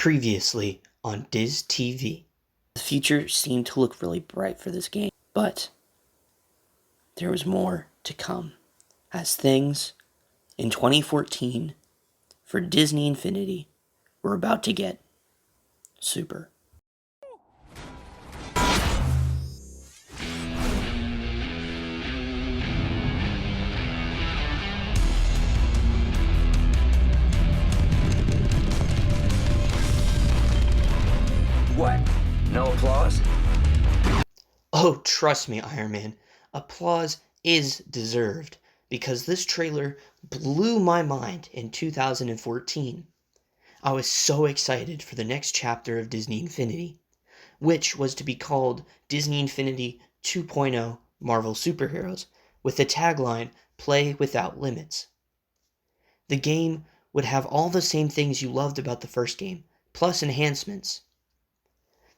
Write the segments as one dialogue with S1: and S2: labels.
S1: Previously on Diz TV.
S2: The future seemed to look really bright for this game, but there was more to come, as things in 2014 for Disney Infinity were about to get super.
S3: What? No applause?
S1: Oh, trust me, Iron Man, applause is deserved, because this trailer blew my mind in 2014. I was so excited for the next chapter of Disney Infinity, which was to be called Disney Infinity 2.0 Marvel Superheroes, with the tagline, Play Without Limits. The game would have all the same things you loved about the first game, plus enhancements.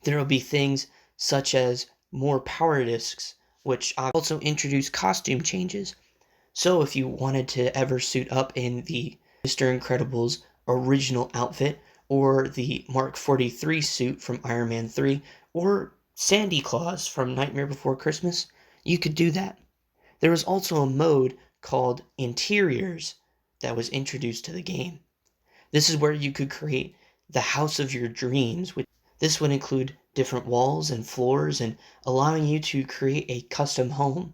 S1: There will be things such as more power discs, which also introduce costume changes. So if you wanted to ever suit up in the Mr. Incredible's original outfit, or the Mark 43 suit from Iron Man 3, or Sandy Claus from Nightmare Before Christmas, you could do that. There was also a mode called Interiors that was introduced to the game. This is where you could create the house of your dreams. This would include different walls and floors and allowing you to create a custom home.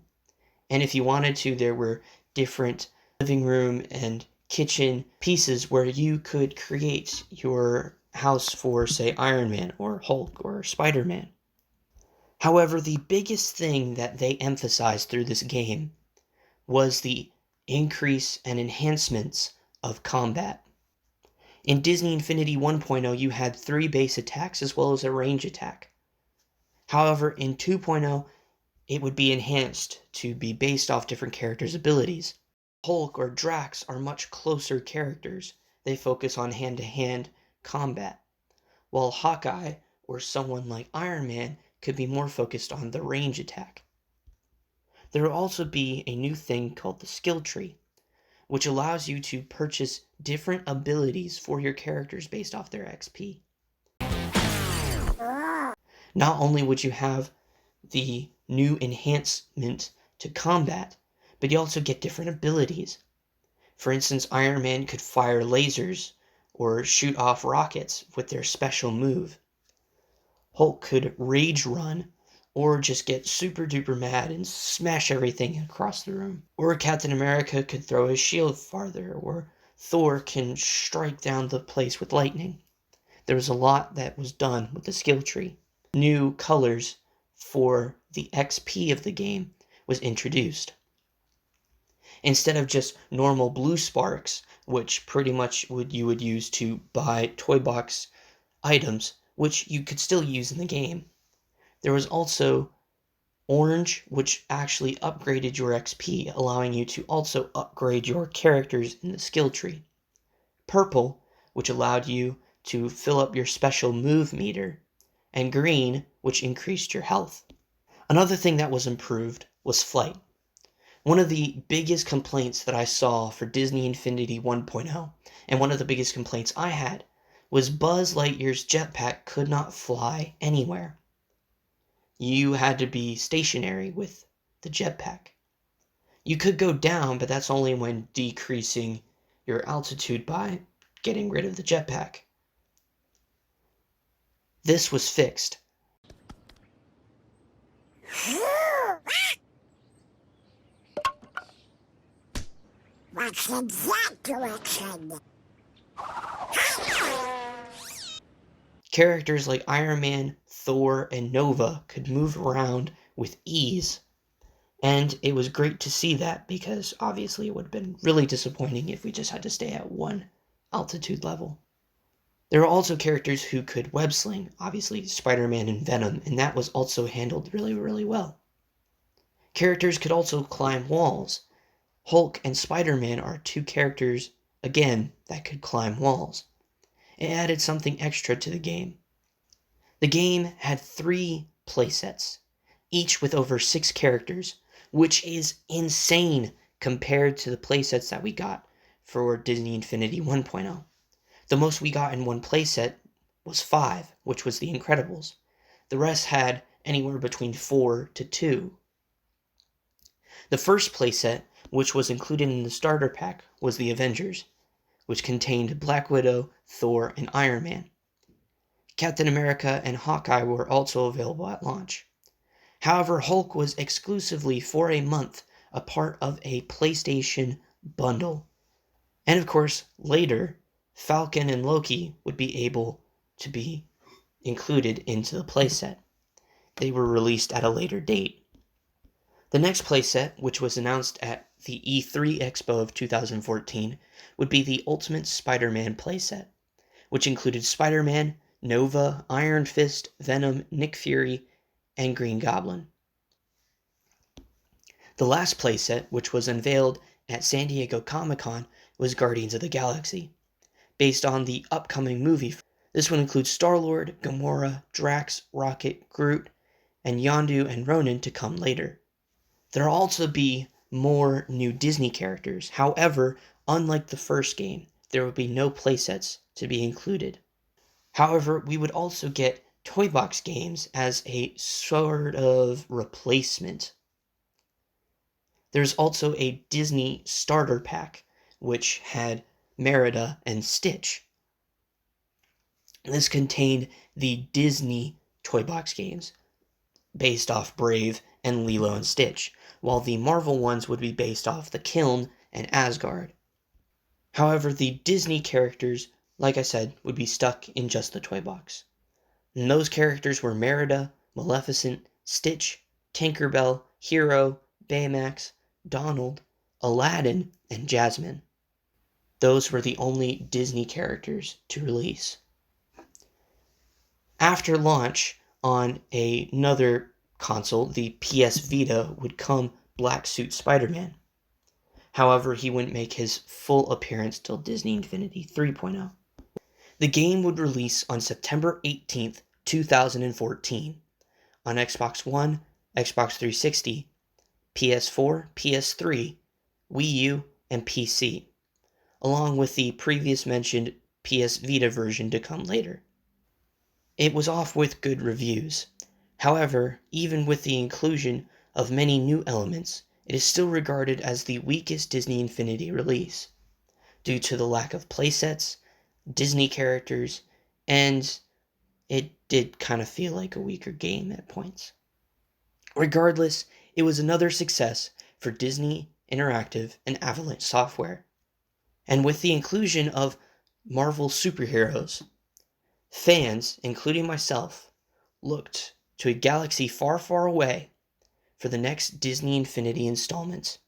S1: And if you wanted to, there were different living room and kitchen pieces where you could create your house for, say, Iron Man or Hulk or Spider-Man. However, the biggest thing that they emphasized through this game was the increase and enhancements of combat. In Disney Infinity 1.0, you had 3 base attacks as well as a range attack. However, in 2.0, it would be enhanced to be based off different characters' abilities. Hulk or Drax are much closer characters. They focus on hand-to-hand combat, while Hawkeye or someone like Iron Man could be more focused on the range attack. There will also be a new thing called the skill tree, which allows you to purchase different abilities for your characters based off their XP. Not only would you have the new enhancement to combat, but you also get different abilities. For instance, Iron Man could fire lasers or shoot off rockets with their special move. Hulk could rage run or just get super duper mad and smash everything across the room. Or Captain America could throw his shield farther, or Thor can strike down the place with lightning. There was a lot that was done with the skill tree. New colors for the XP of the game was introduced. Instead of just normal blue sparks, which pretty much you would use to buy toy box items, which you could still use in the game, there was also orange, which actually upgraded your XP, allowing you to also upgrade your characters in the skill tree. Purple, which allowed you to fill up your special move meter, and green, which increased your health. Another thing that was improved was flight. One of the biggest complaints that I saw for Disney Infinity 1.0, and one of the biggest complaints I had, was Buzz Lightyear's jetpack could not fly anywhere. You had to be stationary with the jetpack. You could go down, but that's only when decreasing your altitude by getting rid of the jetpack. This was fixed.
S4: What's in that direction?
S1: Characters like Iron Man, Thor, and Nova could move around with ease. And it was great to see that, because obviously it would have been really disappointing if we just had to stay at one altitude level. There are also characters who could web sling, obviously Spider-Man and Venom, and that was also handled really, really well. Characters could also climb walls. Hulk and Spider-Man are 2 characters, again, that could climb walls. It added something extra to the game. The game had 3 playsets, each with over 6 characters, which is insane compared to the playsets that we got for Disney Infinity 1.0. The most we got in one playset was 5, which was The Incredibles. The rest had anywhere between 4 to 2. The first playset, which was included in the starter pack, was The Avengers, which contained Black Widow, Thor, and Iron Man. Captain America and Hawkeye were also available at launch. However, Hulk was exclusively for a month a part of a PlayStation bundle. And of course, later, Falcon and Loki would be able to be included into the playset. They were released at a later date. The next playset, which was announced at the E3 Expo of 2014, would be the Ultimate Spider-Man playset, which included Spider-Man, Nova, Iron Fist, Venom, Nick Fury, and Green Goblin. The last playset, which was unveiled at San Diego Comic-Con, was Guardians of the Galaxy, based on the upcoming movie. This would include Star-Lord, Gamora, Drax, Rocket, Groot, and Yondu and Ronan to come later. There will also be more new Disney characters. However, unlike the first game, there would be no playsets to be included. However, we would also get toy box games as a sort of replacement. There's also a Disney starter pack, which had Merida and Stitch. This contained the Disney toy box games, based off Brave and Lilo and Stitch, while the Marvel ones would be based off the Kiln and Asgard. However, the Disney characters, like I said, would be stuck in just the toy box. And those characters were Merida, Maleficent, Stitch, Tinkerbell, Hero, Baymax, Donald, Aladdin, and Jasmine. Those were the only Disney characters to release. After launch on another console, the PS Vita, would come Black Suit Spider-Man. However, he wouldn't make his full appearance till Disney Infinity 3.0. The game would release on September 18th, 2014 on Xbox One, Xbox 360, PS4, PS3, Wii U, and PC, along with the previous mentioned PS Vita version to come later. It was off with good reviews. However, even with the inclusion of many new elements, it is still regarded as the weakest Disney Infinity release, due to the lack of playsets, Disney characters, and it did kind of feel like a weaker game at points. Regardless, it was another success for Disney Interactive and Avalanche Software. And with the inclusion of Marvel superheroes, fans, including myself, looked to a galaxy far, far away for the next Disney Infinity installments.